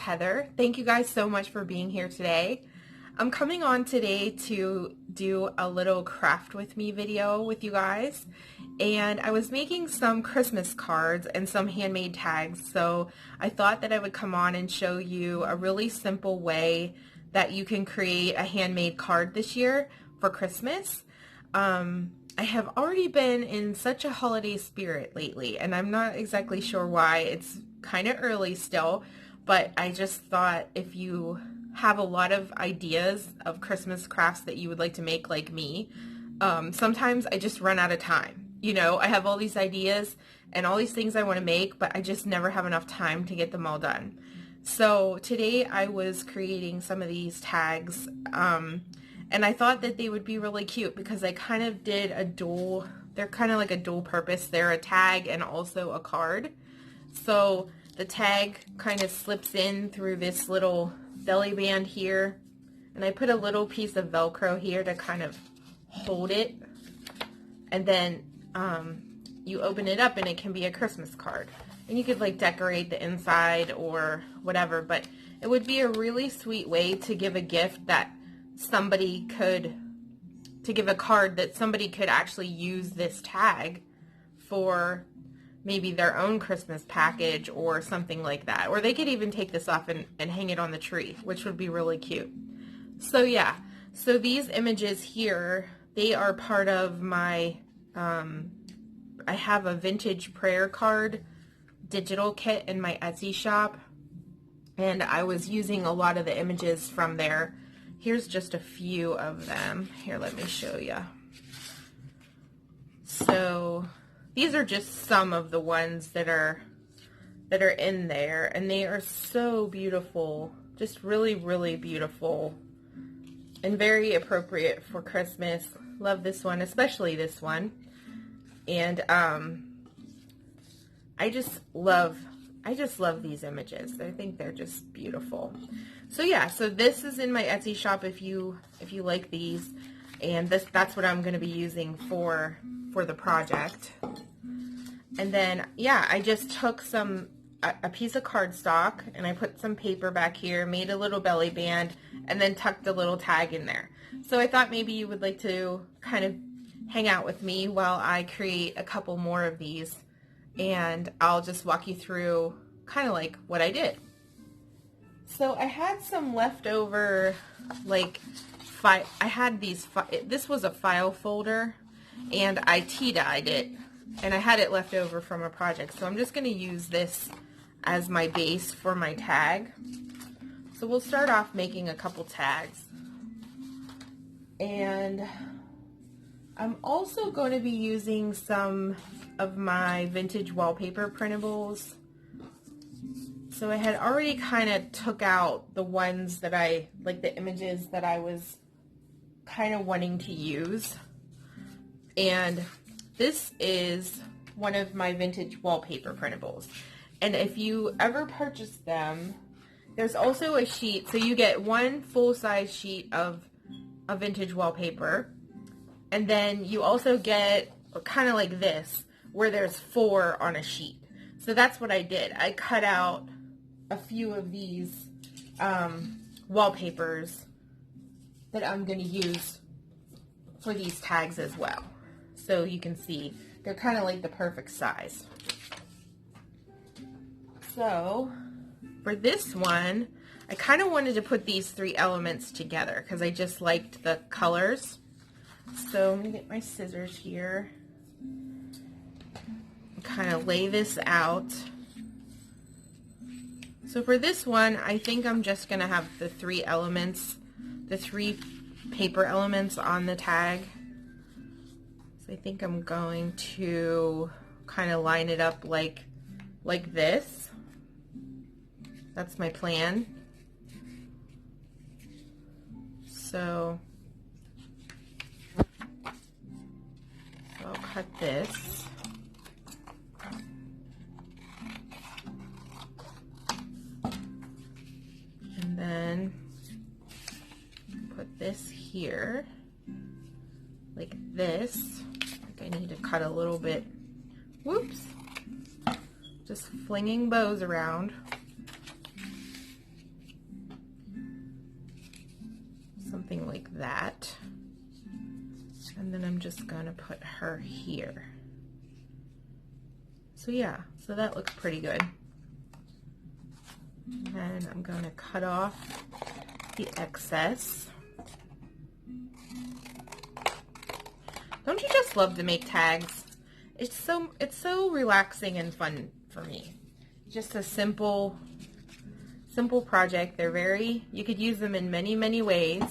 Heather. Thank you guys so much for being here today. I'm coming on today to do a little craft with me video with you guys, and I was making some Christmas cards and some handmade tags, so I thought that I would come on and show you a really simple way that you can create a handmade card this year for Christmas. I have already been in such a holiday spirit lately, and I'm not exactly sure why. It's kind of early still, but I just thought if you have a lot of ideas of Christmas crafts that you would like to make like me, sometimes I just run out of time. You know, I have all these ideas and all these things I want to make, but I just never have enough time to get them all done. So today I was creating some of these tags, and I thought that they would be really cute because I kind of did a dual, they're kind of like a dual purpose. They're a tag and also a card. So the tag kind of slips in through this little belly band here, and I put a little piece of Velcro here to kind of hold it, and then you open it up and it can be a Christmas card, and you could like decorate the inside or whatever, but it would be a really sweet way to give a gift that somebody could, to give a card that somebody could actually use this tag for maybe their own Christmas package or something like that. Or they could even take this off and hang it on the tree, which would be really cute. So yeah, so these images here, they are part of my, I have a vintage prayer card digital kit in my Etsy shop, and I was using a lot of the images from there. Here's just a few of them. Here, let me show you. So these are just some of the ones that are in there, and they are so beautiful. Just really, really beautiful and very appropriate for Christmas. Love this one, especially this one. And I just love these images. I think they're just beautiful. So yeah, so this is in my Etsy shop if you like these, and that's what I'm going to be using for the project. And then yeah, I just took a piece of cardstock and I put some paper back here, made a little belly band, and then tucked a little tag in there. So I thought maybe you would like to kind of hang out with me while I create a couple more of these, and I'll just walk you through kind of like what I did. So I had some leftover, like, this was a file folder, and I tea-dyed it, and I had it left over from a project. So I'm just going to use this as my base for my tag. So we'll start off making a couple tags. And I'm also going to be using some of my vintage wallpaper printables. So I had already kind of took out the ones that like the images that I was kind of wanting to use. And this is one of my vintage wallpaper printables. And if you ever purchase them, there's also a sheet. So you get one full-size sheet of a vintage wallpaper. And then you also get kind of like this, where there's 4 on a sheet. So that's what I did. I cut out a few of these wallpapers that I'm going to use for these tags as well. So you can see they're kind of like the perfect size. So for this one, I kind of wanted to put these 3 elements together because I just liked the colors. So I'm going to get my scissors here and kind of lay this out. So for this one, I think I'm just going to have the 3 elements, the 3 paper elements on the tag. So I think I'm going to kind of line it up like this. That's my plan. So I'll cut this. And then put this here, like this. I think I need to cut a little bit. Whoops. Just flinging bows around. something like that. And then I'm just gonna put her here. So yeah, so that looks pretty good. And I'm gonna cut off the excess. Don't you just love to make tags? It's so relaxing and fun for me. Just a simple project. They're very, you could use them in many, many ways.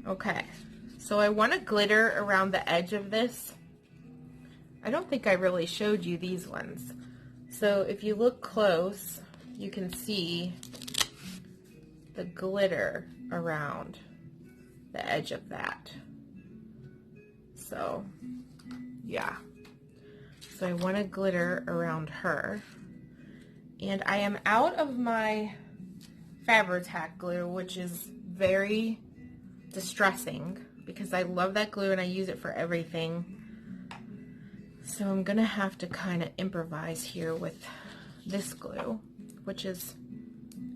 Okay, so I want to glitter around the edge of this. I don't think I really showed you these ones. So if you look close, you can see the glitter around the edge of that. So yeah, so I want to glitter around her. And I am out of my Fabri-Tac glue, which is very distressing because I love that glue and I use it for everything. So I'm gonna have to kind of improvise here with this glue, which is,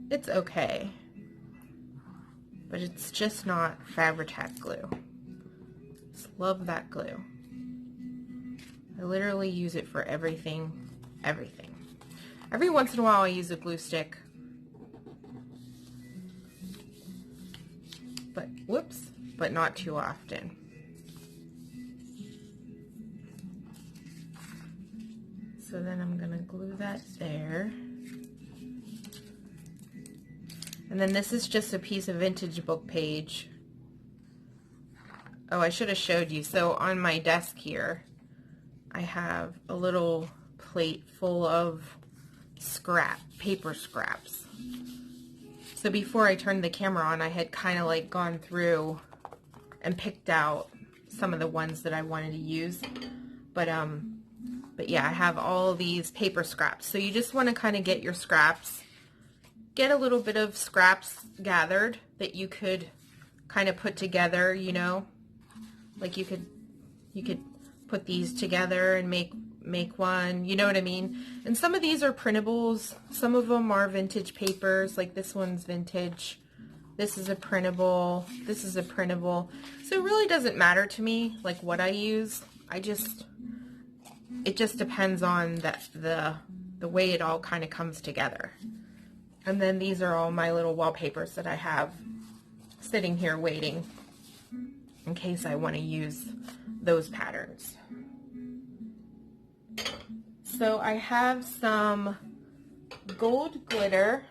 it's okay, but it's just not Fabri-Tac glue. Just love that glue. I literally use it for everything. Every once in a while I use a glue stick, but whoops, but not too often. So then I'm gonna glue that there. And then this is just a piece of vintage book page. Oh, I should have showed you. So on my desk here, I have a little plate full of paper scraps. So before I turned the camera on, I had kind of like gone through and picked out some of the ones that I wanted to use. But yeah, I have all these paper scraps. So you just want to kind of get your scraps, get a little bit of scraps gathered that you could kind of put together, you know, like you could put these together and make one, you know what I mean? And some of these are printables, some of them are vintage papers, like this one's vintage, this is a printable, this is a printable. So it really doesn't matter to me like what I use. It just depends on the way it all kind of comes together. And then these are all my little wallpapers that I have sitting here waiting in case I want to use those patterns. So I have some gold glitter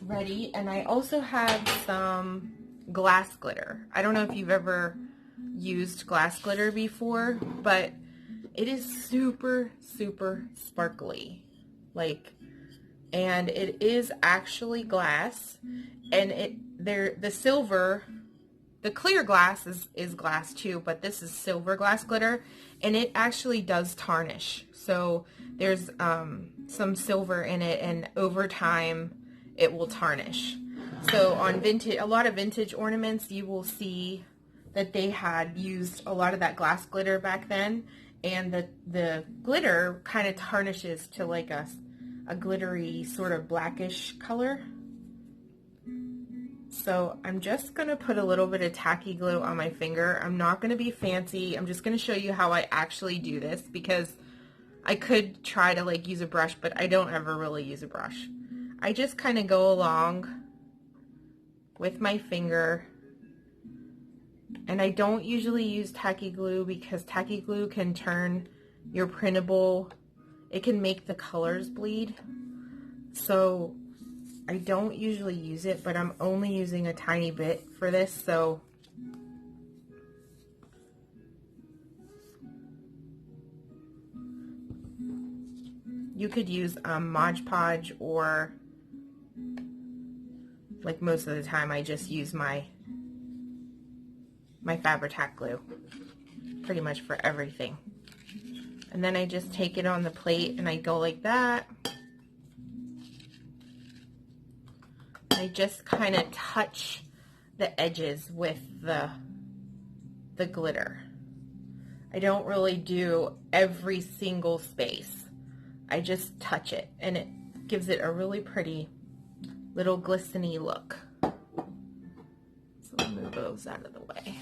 ready, and I also have some glass glitter. I don't know if you've ever used glass glitter before, but it is super sparkly, like, and it is actually glass, and the silver, the clear glass is glass too, but this is silver glass glitter, and it actually does tarnish. So there's some silver in it, and over time it will tarnish. So on a lot of vintage ornaments, you will see that they had used a lot of that glass glitter back then, and the glitter kind of tarnishes to like a glittery sort of blackish color. So I'm just going to put a little bit of tacky glue on my finger. I'm not going to be fancy. I'm just going to show you how I actually do this, because I could try to like use a brush, but I don't ever really use a brush. I just kind of go along with my finger, and I don't usually use tacky glue because tacky glue can turn your printable, it can make the colors bleed. So I don't usually use it, but I'm only using a tiny bit for this, so you could use Mod Podge, or like most of the time I just use my Fabri-Tac glue pretty much for everything. And then I just take it on the plate and I go like that. I just kind of touch the edges with the glitter. I don't really do every single space. I just touch it and it gives it a really pretty little glistening look. So we'll move those out of the way.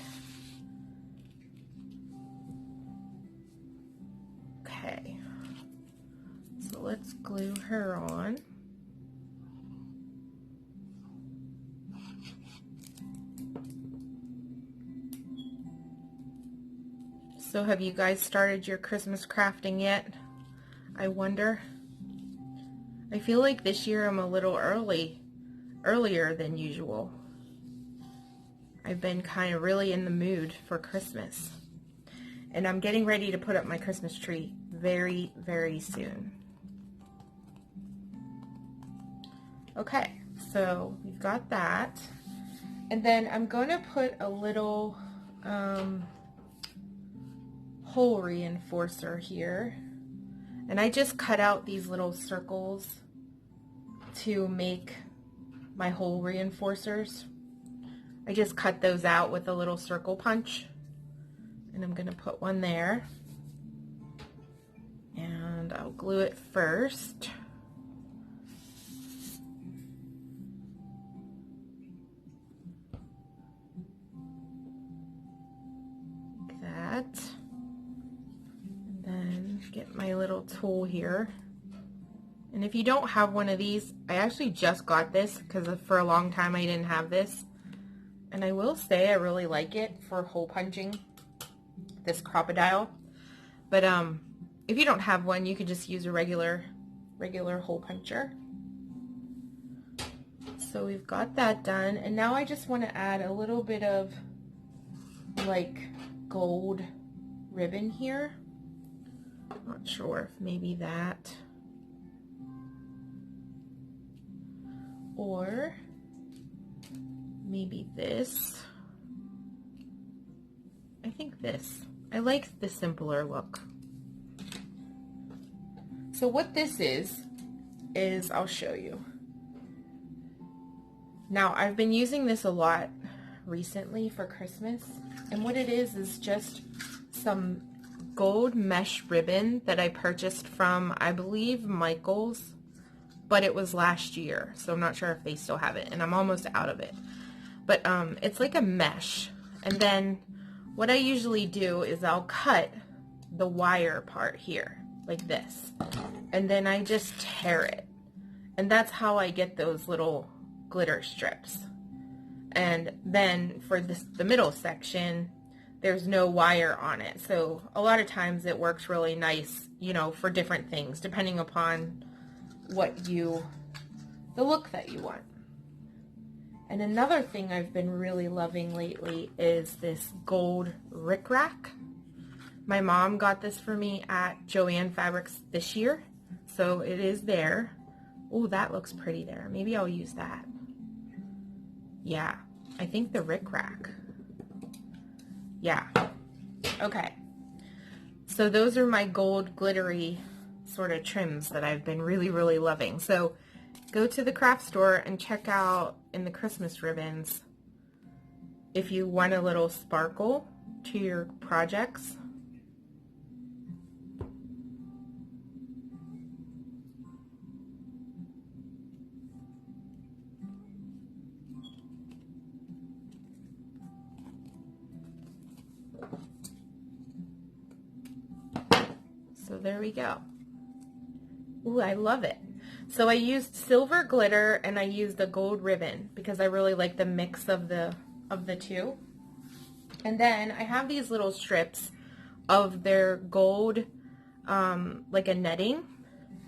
Okay, so let's glue her on. So have you guys started your Christmas crafting yet? I wonder. I feel like this year I'm a little earlier than usual. I've been kind of really in the mood for Christmas. And I'm getting ready to put up my Christmas tree very, very soon. Okay, so we've got that. And then I'm going to put a little hole reinforcer here. And I just cut out these little circles to make my hole reinforcers. I just cut those out with a little circle punch. And I'm going to put one there. And I'll glue it first. Like that. Get my little tool here, and if you don't have one of these, I actually just got this because for a long time I didn't have this, and I will say I really like it for hole punching, this crocodile. But if you don't have one, you could just use a regular hole puncher. So we've got that done, and now I just want to add a little bit of like gold ribbon here. Not sure if maybe that, or maybe this. I think this. I like the simpler look. So what this is I'll show you. Now I've been using this a lot recently for Christmas, and what it is just some gold mesh ribbon that I purchased from, I believe, Michael's, but it was last year, so I'm not sure if they still have it, and I'm almost out of it. But it's like a mesh, and then what I usually do is I'll cut the wire part here like this, and then I just tear it, and that's how I get those little glitter strips. And then for the middle section, there's no wire on it, so a lot of times it works really nice, you know, for different things depending upon the look that you want. And another thing I've been really loving lately is this gold rickrack. My mom got this for me at Joann Fabrics this year, so it is there. Oh, that looks pretty there. Maybe I'll use that. Yeah, I think the rickrack. Yeah. Okay. So those are my gold glittery sort of trims that I've been really, really loving. So go to the craft store and check out in the Christmas ribbons if you want a little sparkle to your projects. So there we go. Ooh, I love it. So I used silver glitter and I used a gold ribbon because I really like the mix of the two. And then I have these little strips of their gold, like a netting,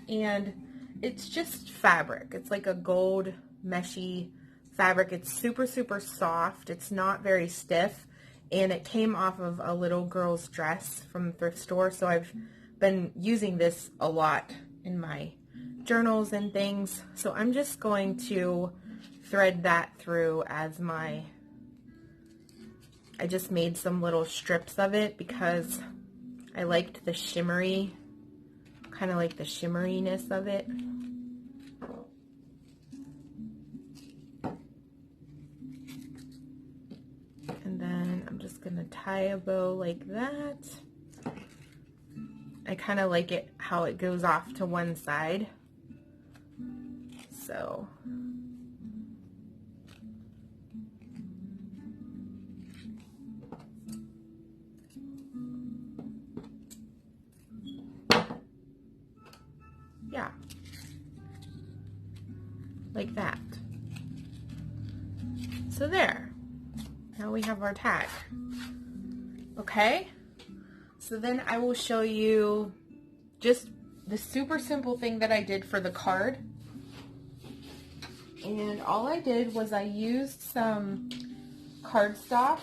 and it's just fabric. It's like a gold meshy fabric. It's super, super soft. It's not very stiff, and it came off of a little girl's dress from the thrift store, so I've been using this a lot in my journals and things. So I'm just going to thread that through as my, I just made some little strips of it because I liked the shimmery, kind of like the shimmeriness of it. And then I'm just going to tie a bow like that. I kind of like it how it goes off to one side. So yeah, like that. So there, now we have our tag. Okay, so then I will show you just the super simple thing that I did for the card. And all I did was I used some cardstock,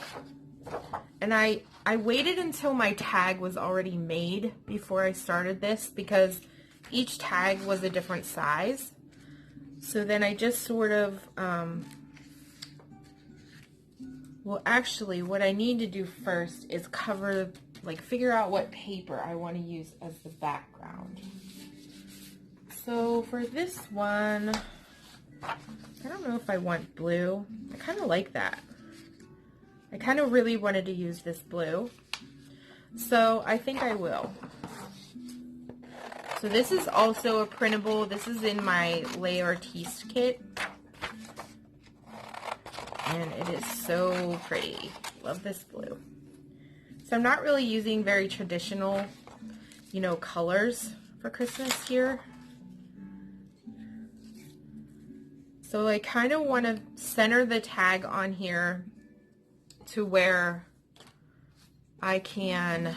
and I waited until my tag was already made before I started this, because each tag was a different size. So then I just sort of, well, actually what I need to do first is cover, like figure out what paper I want to use as the background. So for this one, I don't know if I want blue. I kind of like that. I kind of really wanted to use this blue, so I think I will. So this is also a printable. This is in my Les Artistes kit, and it is so pretty. Love this blue. So I'm not really using very traditional, you know, colors for Christmas here. So I kind of want to center the tag on here to where I can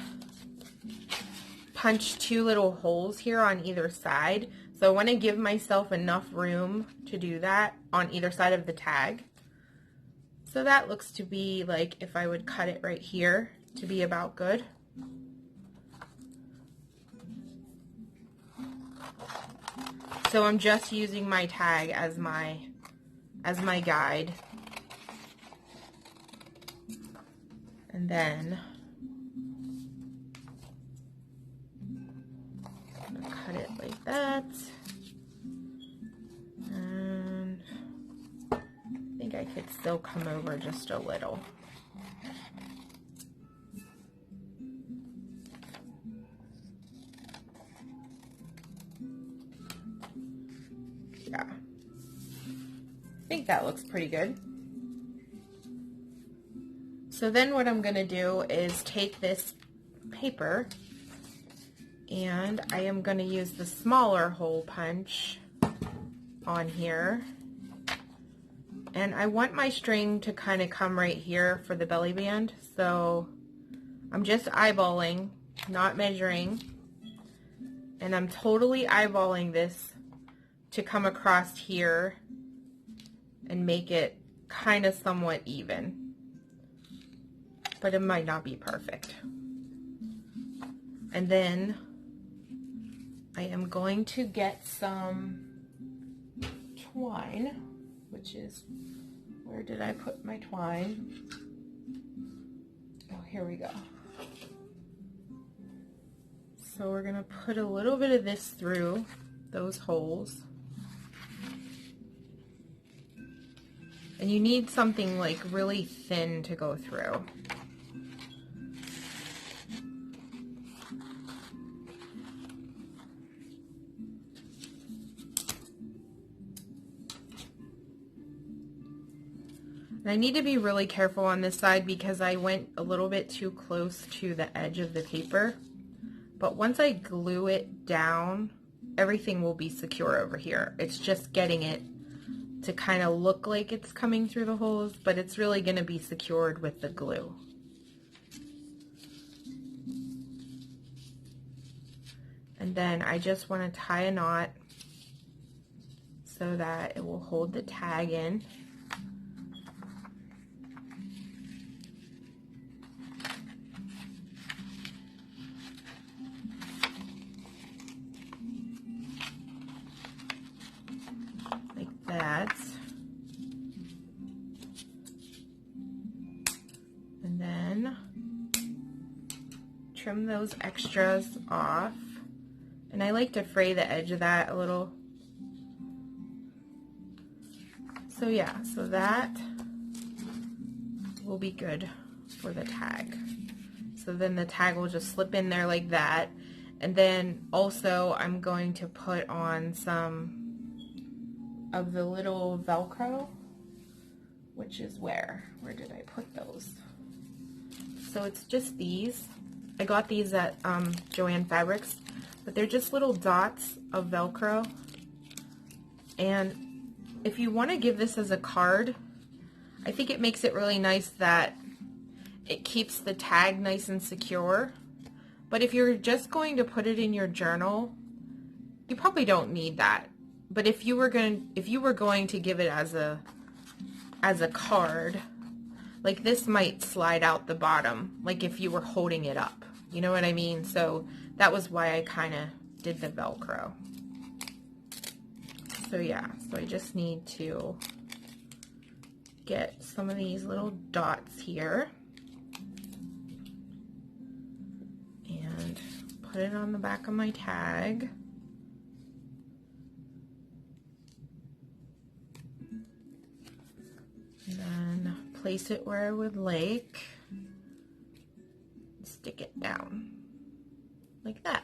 punch two little holes here on either side. So I want to give myself enough room to do that on either side of the tag. So that looks to be like, if I would cut it right here, to be about good. So I'm just using my tag as my guide. And then I'm gonna cut it like that. And I think I could still come over just a little. Yeah. I think that looks pretty good. So then what I'm going to do is take this paper, and I am going to use the smaller hole punch on here. And I want my string to kind of come right here for the belly band. So I'm just eyeballing, not measuring. And I'm totally eyeballing this to come across here and make it kind of somewhat even. But it might not be perfect. And then I am going to get some twine, which is, where did I put my twine? Oh, here we go. So we're gonna put a little bit of this through those holes. And you need something like really thin to go through. And I need to be really careful on this side because I went a little bit too close to the edge of the paper. But once I glue it down, everything will be secure over here. It's just getting it to kind of look like it's coming through the holes, but it's really going to be secured with the glue. And then I just want to tie a knot so that it will hold the tag in. That, and then trim those extras off, and I like to fray the edge of that a little. So yeah, so that will be good for the tag. So then the tag will just slip in there like that, And then also I'm going to put on some of the little Velcro, which is where did I put those? So it's just these. I got these at Joann Fabrics, but they're just little dots of Velcro. And if you want to give this as a card, I think it makes it really nice that it keeps the tag nice and secure. But if you're just going to put it in your journal, you probably don't need that. But if you were going to give it as a card, like this might slide out the bottom, like if you were holding it up. You know what I mean? So that was why I kind of did the Velcro. So yeah, so I just need to get some of these little dots here and put it on the back of my tag. And then place it where I would like. Stick it down like that.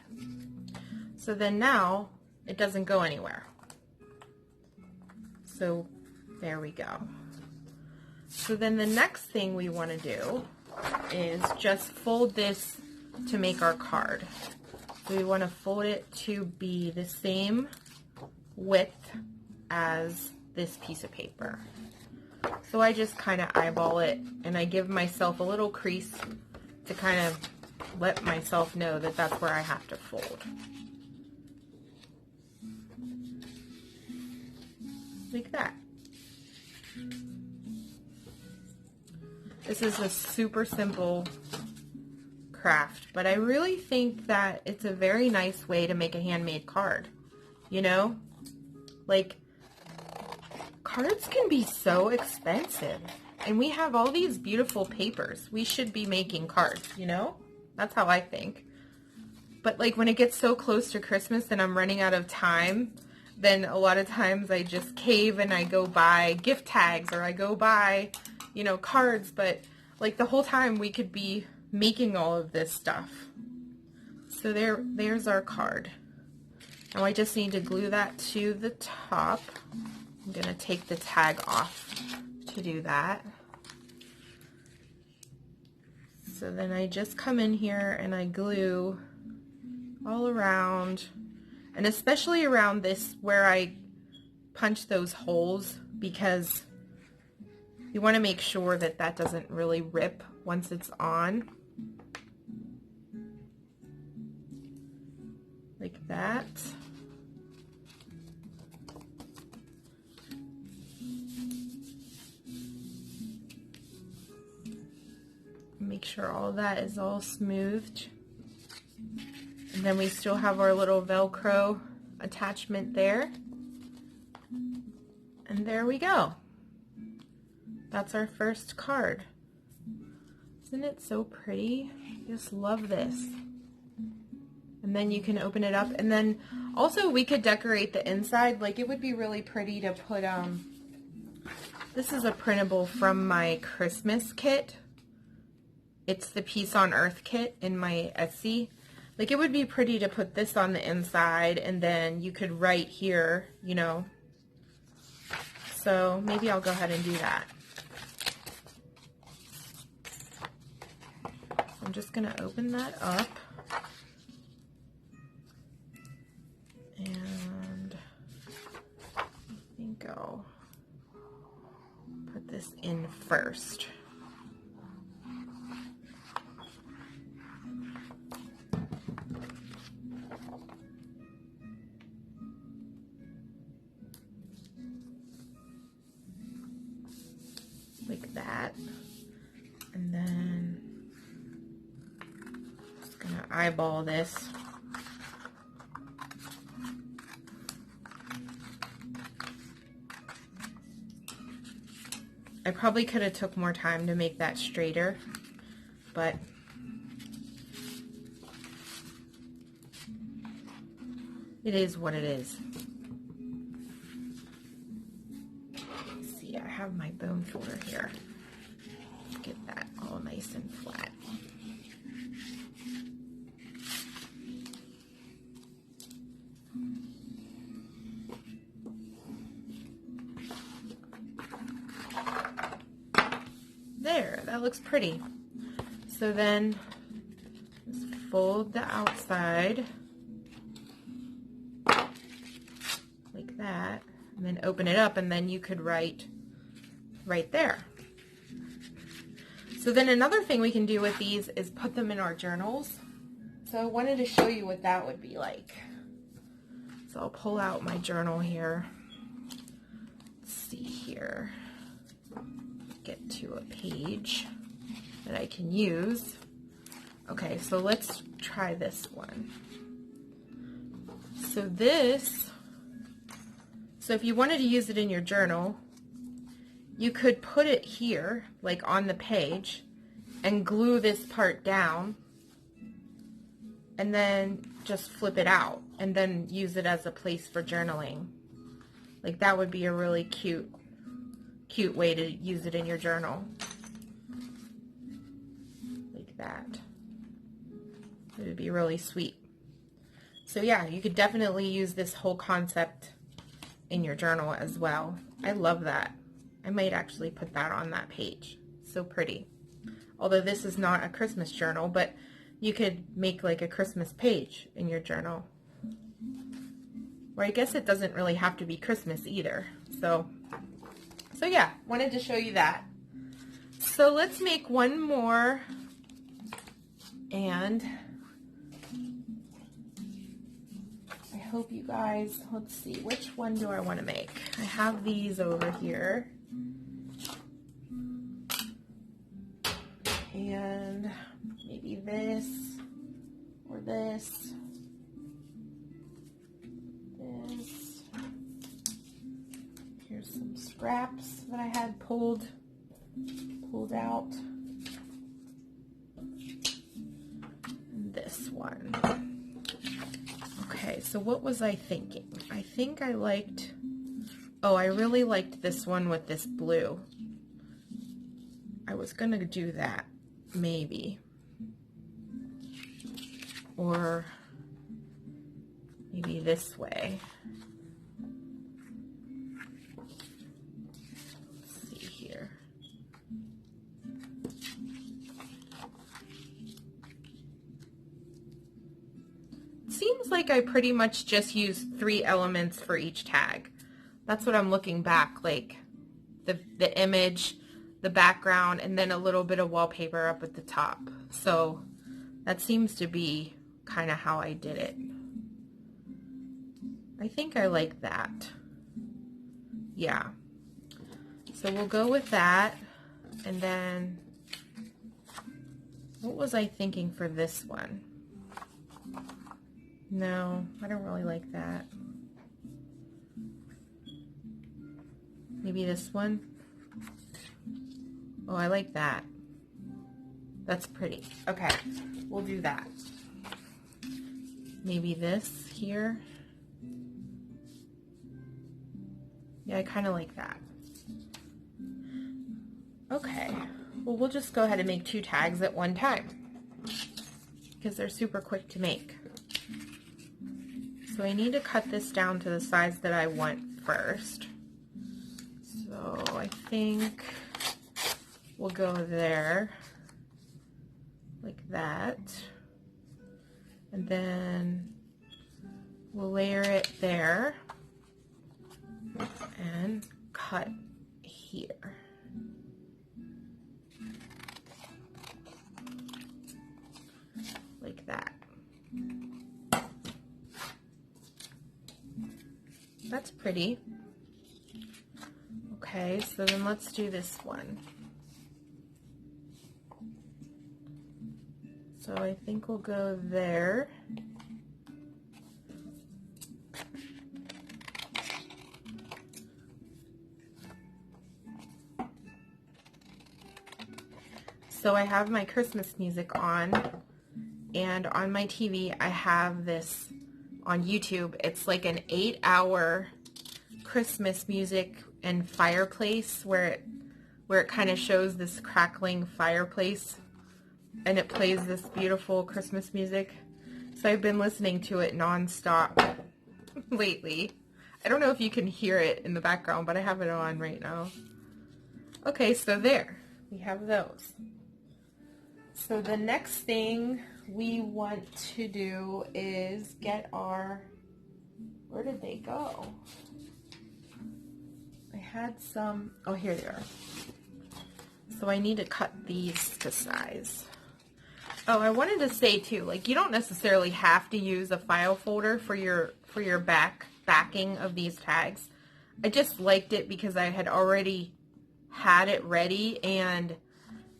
So then now it doesn't go anywhere. So there we go. So then the next thing we want to do is just fold this to make our card. So we want to fold it to be the same width as this piece of paper. So I just kind of eyeball it, and I give myself a little crease to kind of let myself know that that's where I have to fold. Like that. This is a super simple craft, but I really think that it's a very nice way to make a handmade card. You know? Like, cards can be so expensive, and we have all these beautiful papers. We should be making cards, you know? That's how I think. But like when it gets so close to Christmas and I'm running out of time, then a lot of times I just cave and I go buy gift tags, or I go buy, you know, cards. But like the whole time we could be making all of this stuff. So there's our card. Now I just need to glue that to the top. I'm gonna take the tag off to do that. So then I just come in here and I glue all around, and especially around this where I punch those holes, because you want to make sure that that doesn't really rip once it's on. Like that. Make sure all that is all smoothed. And then we still have our little Velcro attachment there. And there we go. That's our first card. Isn't it so pretty? I just love this. And then you can open it up, and then also we could decorate the inside. Like, it would be really pretty to put, this is a printable from my Christmas kit. It's the Peace on Earth kit in my Etsy. Like, it would be pretty to put this on the inside, and then you could write here, you know. So maybe I'll go ahead and do that. I'm just gonna open that up. And I think I'll put this in first. Like that. And then just gonna eyeball this. I probably could have took more time to make that straighter, but it is what it is. Let's see, I have my bone folder here. Get that all nice and flat. that looks pretty. So then just fold the outside like that, and then open it up, and then you could write right there. So then another thing we can do with these is put them in our journals. So I wanted to show you what that would be like. So I'll pull out my journal here. Let's see here. Get to a page that I can use. Okay, so let's try this one. So if you wanted to use it in your journal, you could put it here, like on the page, and glue this part down, and then just flip it out, and then use it as a place for journaling. Like that would be a really cute way to use it in your journal. Like that. It would be really sweet. So yeah, you could definitely use this whole concept in your journal as well. I love that. I might actually put that on that page. So pretty. Although this is not a Christmas journal, but you could make like a Christmas page in your journal. Or I guess it doesn't really have to be Christmas either. So yeah, wanted to show you that. So let's make one more, and I hope you guys, let's see, which one do I want to make? I have these over here. And maybe this, or this, this. Here's some scraps that I had pulled out. And this one. Okay, so what was I thinking? I think I liked, oh, I really liked this one with this blue. I was gonna do that, maybe. Or maybe this way. Let's see here. It seems like I pretty much just used 3 elements for each tag. That's what I'm looking back, like the image, the background, and then a little bit of wallpaper up at the top. So that seems to be kind of how I did it. I think I like that. Yeah. So we'll go with that. And then, what was I thinking for this one? No, I don't really like that. Maybe this one? Oh, I like that. That's pretty. Okay, we'll do that. Maybe this here. Yeah, I kind of like that. Okay, well, we'll just go ahead and make 2 tags at one time because they're super quick to make. So I need to cut this down to the size that I want first. So I think we'll go there, like that, and then we'll layer it there and cut here. Like that. That's pretty. Okay, so then let's do this one. So I think we'll go there. So I have my Christmas music on, and on my TV I have this on YouTube. It's like an 8-hour Christmas music and fireplace where it kind of shows this crackling fireplace, and it plays this beautiful Christmas music. So I've been listening to it non-stop lately. I don't know if you can hear it in the background, but I have it on right now. Okay, so there. we have those. So the next thing we want to do is get our, where did they go? I had some, oh here they are. So I need to cut these to size. Oh, I wanted to say too, like you don't necessarily have to use a file folder for your backing of these tags. I just liked it because I had already had it ready and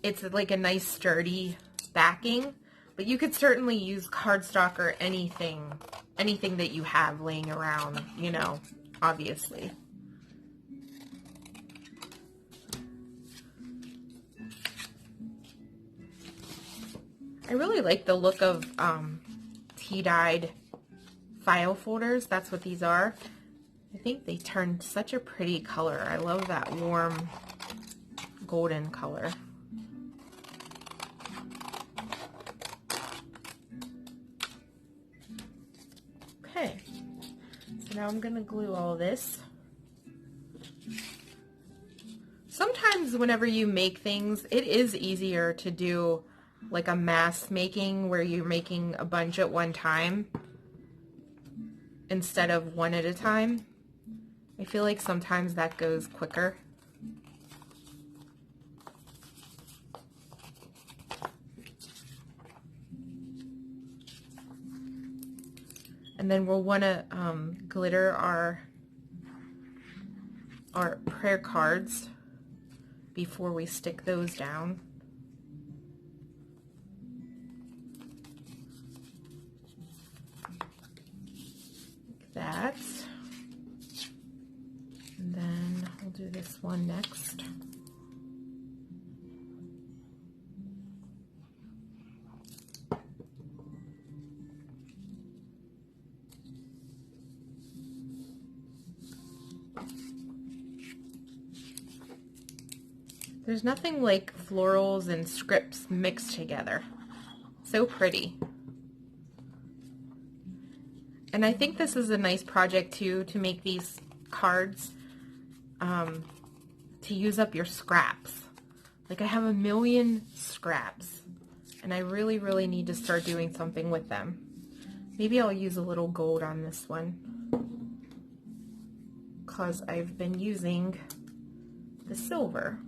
it's like a nice sturdy backing, but you could certainly use cardstock or anything that you have laying around, you know, obviously. I really like the look of tea-dyed file folders. That's what these are. I think they turned such a pretty color. I love that warm golden color. Okay, so now I'm gonna glue all this. Sometimes whenever you make things, it is easier to do like a mass making where you're making a bunch at one time instead of one at a time. I feel like sometimes that goes quicker. And then we'll want to glitter our prayer cards before we stick those down. Like that. And then we'll do this one next. There's nothing like florals and scripts mixed together. So pretty. And I think this is a nice project too, to make these cards, to use up your scraps. Like I have a million scraps and I really, really need to start doing something with them. Maybe I'll use a little gold on this one because I've been using the silver.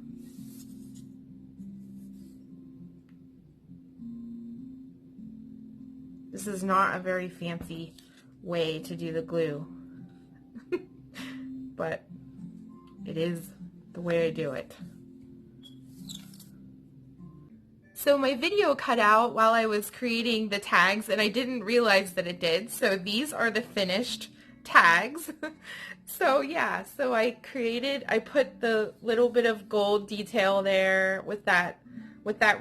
This is not a very fancy way to do the glue, but it is the way I do it. So my video cut out while I was creating the tags and I didn't realize that it did. So these are the finished tags. So yeah, so I put the little bit of gold detail there with that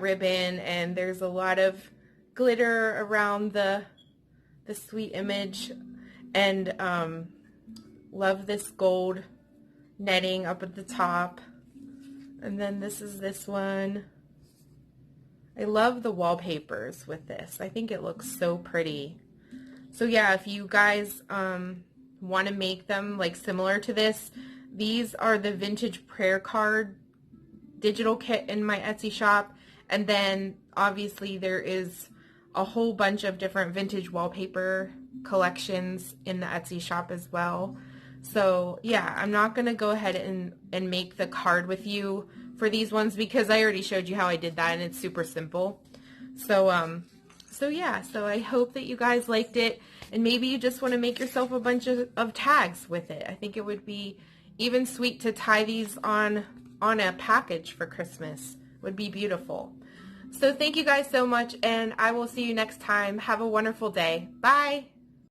ribbon, and there's a lot of glitter around the sweet image, and love this gold netting up at the top. And then this is this one. I love the wallpapers with this. I think it looks so pretty. So yeah, if you guys want to make them like similar to this, these are the vintage prayer card digital kit in my Etsy shop, and then obviously there is a whole bunch of different vintage wallpaper collections in the Etsy shop as well. So yeah, I'm not gonna go ahead and make the card with you for these ones because I already showed you how I did that and it's super simple. So so yeah, so I hope that you guys liked it, and maybe you just want to make yourself a bunch of tags with it. I think it would be even sweet to tie these on a package for Christmas. Would be beautiful. So thank you guys so much, and I will see you next time. Have a wonderful day. Bye!